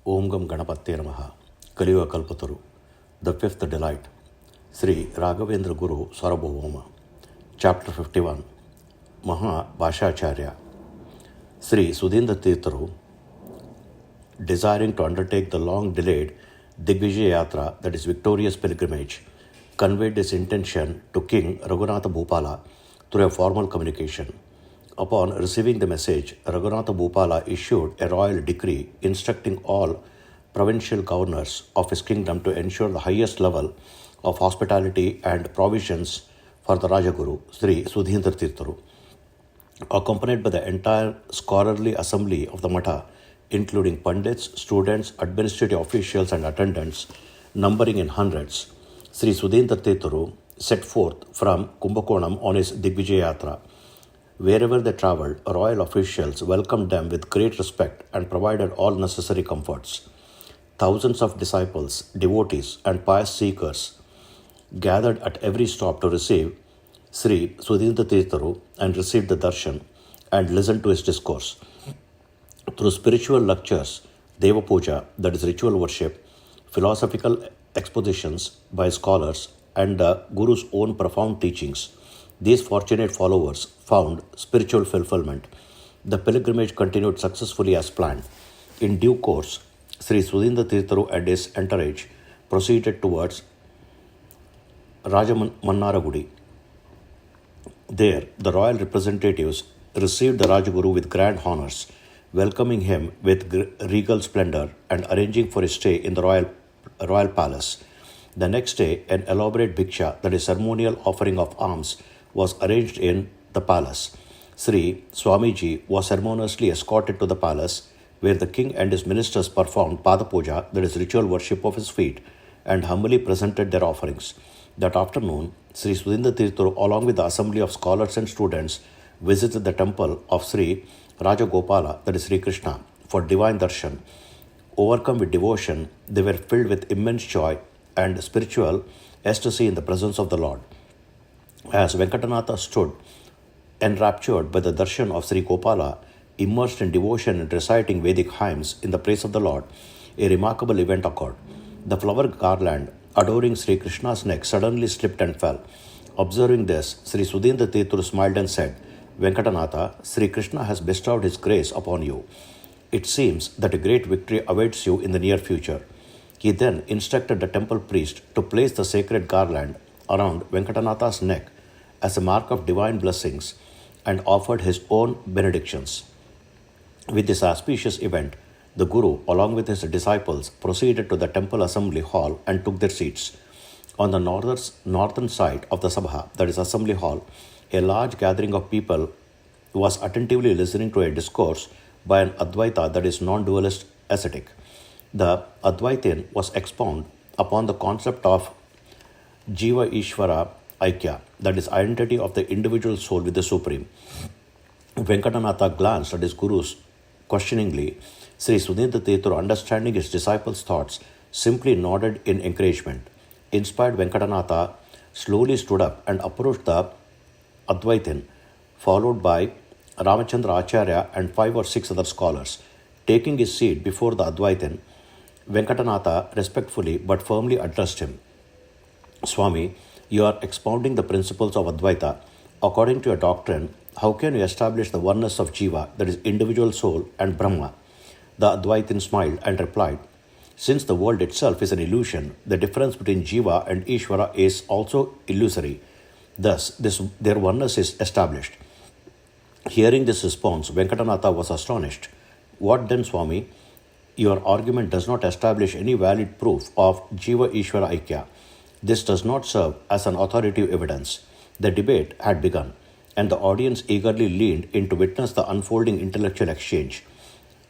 Om Gam Ganapatye Namaha. Kaliyugada Kalpataru. The Fifth Delight. Shri Raghavendra Guru Sarvabhouma. Chapter 51. Mahabhashyacharya. Shri Sudhindra desiring to undertake the long-delayed Digvijaya, that is victorious pilgrimage, conveyed his intention to King Raghunatha Bhupala through a formal communication. Upon receiving the message, Raghunatha Bhupala issued a royal decree instructing all provincial governors of his kingdom to ensure the highest level of hospitality and provisions for the Rajaguru, Shri Sudhindra Tirtharu. Accompanied by the entire scholarly assembly of the Matha, including Pandits, students, administrative officials and attendants, numbering in hundreds, Shri Sudhindra Tirtharu set forth from Kumbakonam on his Digvijaya. Wherever they travelled, royal officials welcomed them with great respect and provided all necessary comforts. Thousands of disciples, devotees and pious seekers gathered at every stop to receive Shri Sudhindra Tirtharu and received the darshan and listened to his discourse. Through spiritual lectures, Deva Puja, that is ritual worship, philosophical expositions by scholars, and the Guru's own profound teachings, these fortunate followers found spiritual fulfillment. The pilgrimage continued successfully as planned. In due course, Sri Sudhindra Tirtharu and his entourage proceeded towards Rajamannaragudi. There, the royal representatives received the Rajaguru with grand honours, welcoming him with regal splendour and arranging for his stay in the royal palace. The next day, an elaborate bhiksha, that is ceremonial offering of alms, was arranged in the palace. Sri Swamiji was ceremoniously escorted to the palace, where the king and his ministers performed Pada Puja, that is ritual worship of his feet, and humbly presented their offerings. That afternoon, Sri Sudhindra Tirtharu, along with the assembly of scholars and students, visited the temple of Sri Rajagopala, that is Sri Krishna, for divine darshan. Overcome with devotion, they were filled with immense joy and spiritual ecstasy in the presence of the Lord. As Venkatanatha stood enraptured by the darshan of Sri Gopala, immersed in devotion and reciting Vedic hymns in the praise of the Lord, a remarkable event occurred. The flower garland adoring Sri Krishna's neck suddenly slipped and fell. Observing this, Sri Sudhindra Tirtharu smiled and said, "Venkatanatha, Sri Krishna has bestowed his grace upon you. It seems that a great victory awaits you in the near future." He then instructed the temple priest to place the sacred garland around Venkatanatha's neck as a mark of divine blessings and offered his own benedictions. With this auspicious event, the Guru, along with his disciples, proceeded to the temple assembly hall and took their seats. On the northern side of the Sabha, that is assembly hall, a large gathering of people was attentively listening to a discourse by an Advaita, that is non-dualist ascetic. The Advaitin was expound upon the concept of Jiva Ishvara Aikya, that is identity of the individual soul with the Supreme. Venkatanatha glanced at his gurus questioningly. Sri Sudhindra Tirtharu, understanding his disciples' thoughts, simply nodded in encouragement. Inspired, Venkatanatha slowly stood up and approached the Advaitin, followed by Ramachandra Acharya and 5 or 6 other scholars. Taking his seat before the Advaitin, Venkatanatha respectfully but firmly addressed him. "Swami, you are expounding the principles of Advaita. According to your doctrine, how can you establish the oneness of Jiva, that is individual soul, and Brahma?" The Advaitin smiled and replied, "Since the world itself is an illusion, the difference between Jiva and Ishvara is also illusory. Thus, their oneness is established." Hearing this response, Venkatanatha was astonished. "What then, Swami? Your argument does not establish any valid proof of Jiva Ishvara Aikya. This does not serve as an authoritative evidence." The debate had begun, and the audience eagerly leaned in to witness the unfolding intellectual exchange.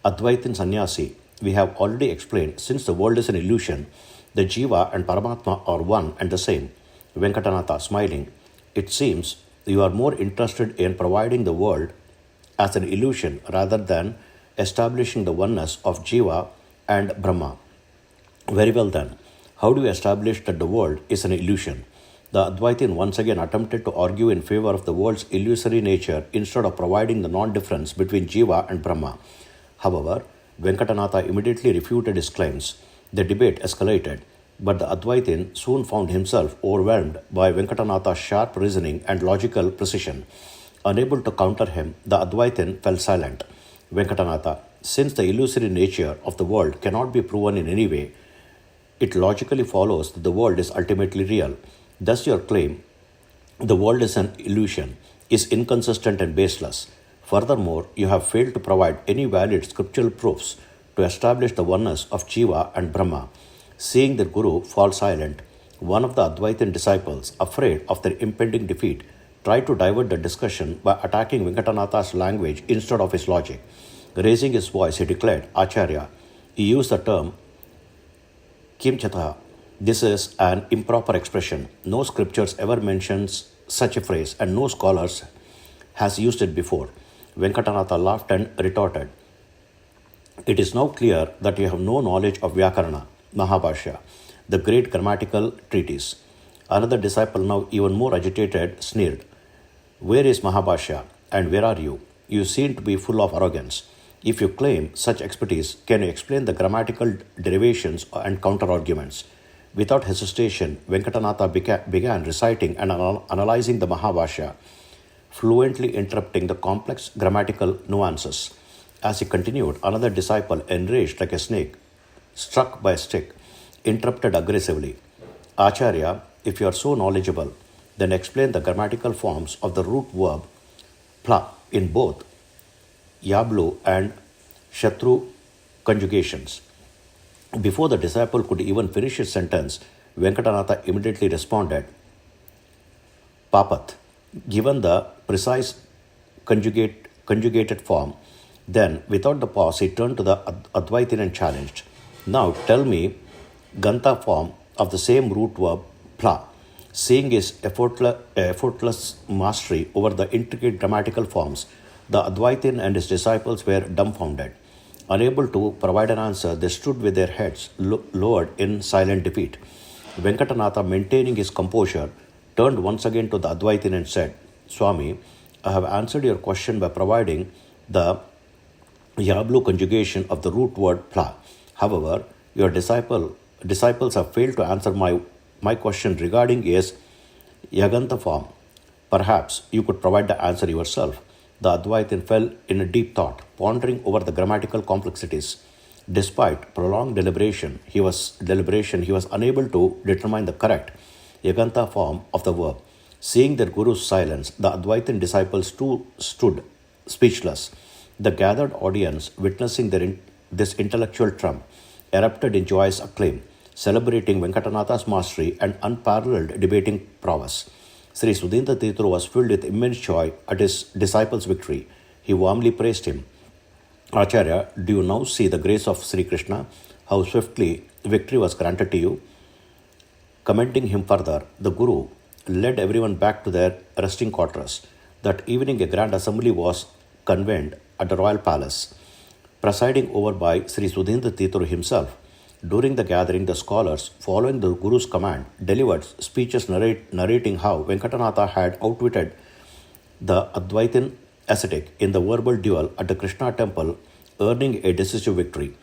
"Advaitin Sannyasi, we have already explained, since the world is an illusion, the Jiva and Paramatma are one and the same." Venkatanatha, smiling, "It seems you are more interested in providing the world as an illusion rather than establishing the oneness of Jiva and Brahma. Very well then, how do you establish that the world is an illusion?" The Advaitin once again attempted to argue in favor of the world's illusory nature instead of providing the non-difference between Jiva and Brahma. However, Venkatanatha immediately refuted his claims. The debate escalated, but the Advaitin soon found himself overwhelmed by Venkatanatha's sharp reasoning and logical precision. Unable to counter him, the Advaitin fell silent. Venkatanatha, since the illusory nature of the world cannot be proven in any way, it logically follows that the world is ultimately real. Thus, your claim, the world is an illusion, is inconsistent and baseless. Furthermore, you have failed to provide any valid scriptural proofs to establish the oneness of Jiva and Brahma. Seeing their Guru fall silent, one of the Advaitin disciples, afraid of their impending defeat, tried to divert the discussion by attacking Venkatanatha's language instead of his logic. Raising his voice, he declared, Acharya, he used the term Kimchata. This is an improper expression. No scriptures ever mentions such a phrase, and no scholars has used it before. Venkatanatha laughed and retorted, It is now clear that you have no knowledge of Vyakarana, Mahabhashya, the great grammatical treatise. Another disciple, now even more agitated, sneered, Where is Mahabhashya, and where are you? You seem to be full of arrogance. If you claim such expertise, can you explain the grammatical derivations and counter-arguments? Without hesitation, Venkatanatha began reciting and analyzing the Mahabhashya, fluently interrupting the complex grammatical nuances. As he continued, another disciple, enraged like a snake, struck by a stick, interrupted aggressively. Acharya, if you are so knowledgeable, then explain the grammatical forms of the root verb pla in both Yablu and Shatru conjugations. Before the disciple could even finish his sentence, Venkatanatha immediately responded, Papat, given the precise conjugated form. Then, without the pause, he turned to the Advaitin and challenged, Now tell me Ganta form of the same root verb pla. Seeing his effortless mastery over the intricate grammatical forms, the Advaitin and his disciples were dumbfounded. Unable to provide an answer, they stood with their heads lowered in silent defeat. Venkatanatha, maintaining his composure, turned once again to the Advaitin and said, Swami, I have answered your question by providing the Yablu conjugation of the root word pla. However, your disciples have failed to answer my question regarding his Yaganta form. Perhaps you could provide the answer yourself. The Advaitin fell in a deep thought, pondering over the grammatical complexities. Despite prolonged deliberation, he was unable to determine the correct Yaganta form of the verb. Seeing their Guru's silence, the Advaitin disciples too stood speechless. The gathered audience, witnessing this intellectual trump, erupted in joyous acclaim, celebrating Venkatanatha's mastery and unparalleled debating prowess. Sri Sudhinta Tirtha was filled with immense joy at his disciples' victory. He warmly praised him. Acharya, do you now see the grace of Sri Krishna, how swiftly victory was granted to you? Commending him further, the Guru led everyone back to their resting quarters. That evening, a grand assembly was convened at the royal palace, presiding over by Sri Sudhinta Tirtha himself. During the gathering, the scholars, following the Guru's command, delivered speeches narrating how Venkatanatha had outwitted the Advaitin ascetic in the verbal duel at the Krishna temple, earning a decisive victory.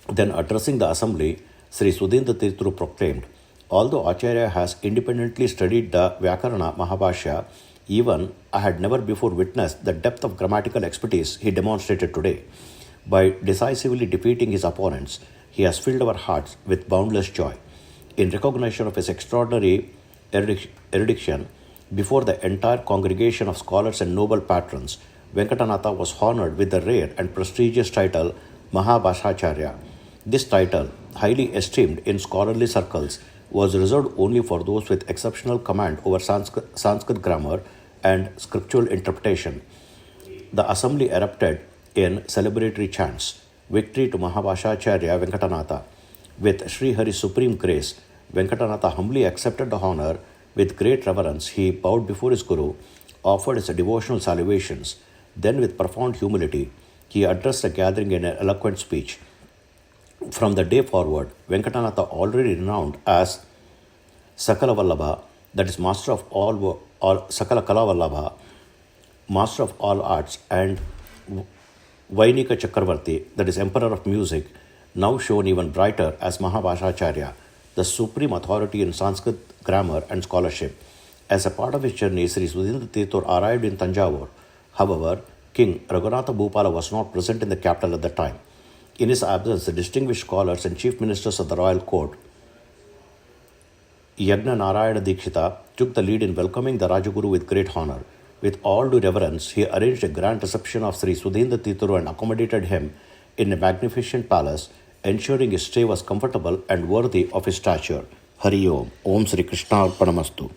Then, addressing the assembly, Sri Sudhinta Tirtha proclaimed, Although Acharya has independently studied the Vyakarana Mahabhashya, even I had never before witnessed the depth of grammatical expertise he demonstrated today. By decisively defeating his opponents, he has filled our hearts with boundless joy. In recognition of his extraordinary erudition, before the entire congregation of scholars and noble patrons, Venkatanatha was honored with the rare and prestigious title Mahabhashyacharya. This title, highly esteemed in scholarly circles, was reserved only for those with exceptional command over Sanskrit grammar and scriptural interpretation. The assembly erupted in celebratory chants. Victory to Mahabhashyacharya Venkatanatha. With Shri Hari's supreme grace, Venkatanatha humbly accepted the honor. With great reverence, he bowed before his Guru, offered his devotional salutations. Then, with profound humility, he addressed the gathering in an eloquent speech. From the day forward, Venkatanatha, already renowned as Sakala Vallabha, that is master of all, Sakala Kala Vallabha, master of all arts, and Vainika Chakravarti, that is Emperor of Music, now shown even brighter as Mahabhashyacharya, the supreme authority in Sanskrit grammar and scholarship. As a part of his journey, Sri Sudhindra Tirthur arrived in Tanjavur. However, King Raghunatha Bhupala was not present in the capital at the time. In his absence, the distinguished scholars and chief ministers of the royal court, Yagna Narayana Dikshita, took the lead in welcoming the Rajaguru with great honor. With all due reverence, he arranged a grand reception of Sri Sudhindra Tirthur and accommodated him in a magnificent palace, ensuring his stay was comfortable and worthy of his stature. Hari Om. Om Sri Krishna Arpanamastu.